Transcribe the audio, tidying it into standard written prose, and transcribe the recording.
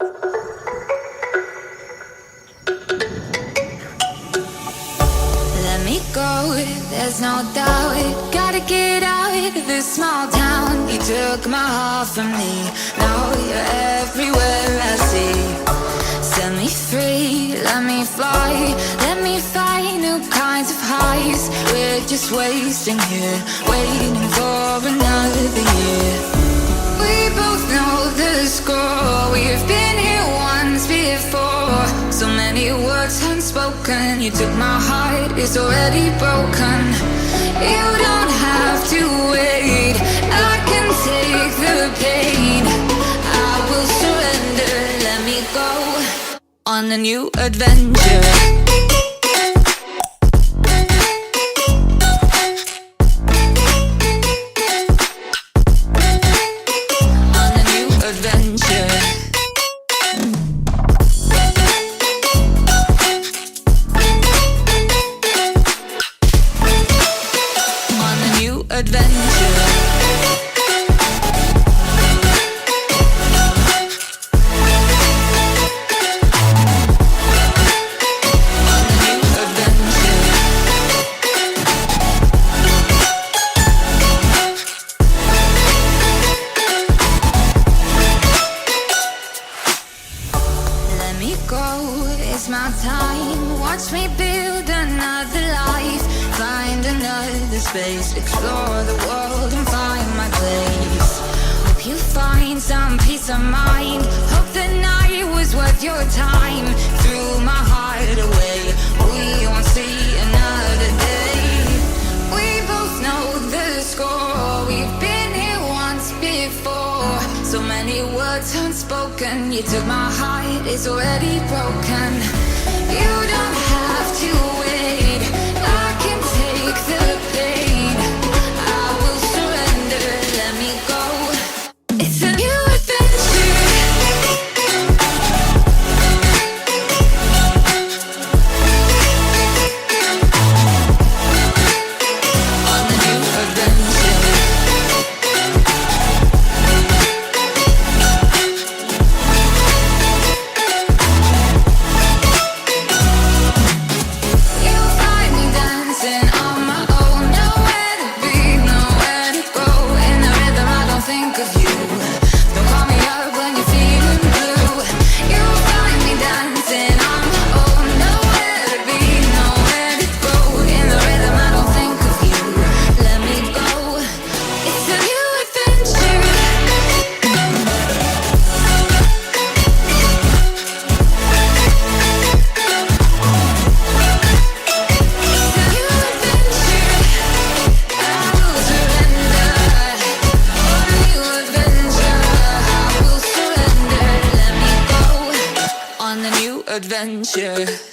Let me go, there's no doubt. Gotta get out of this small town. You took my heart from me, now you're everywhere I see. Set me free, let me fly. Let me find new kinds of highs. We're just wasting here, waiting for another year. We both know the score. We've been here once before. So many words unspoken. You took my heart, it's already broken. You don't have to wait, I can take the pain. I will surrender, let me go on a new adventure. It's my time, watch me build another life. Find another space, explore the world and find my place. Hope you find some peace of mind. Hope the night was worth your time. Threw my heart away, we won't see another day. We both know the score, we've been here once before. So many words unspoken. You took my heart, it's already broken. You don't have to wait, I can take the pain. I will surrender, let me go. It's a new adventure. On a new adventure. Adventure.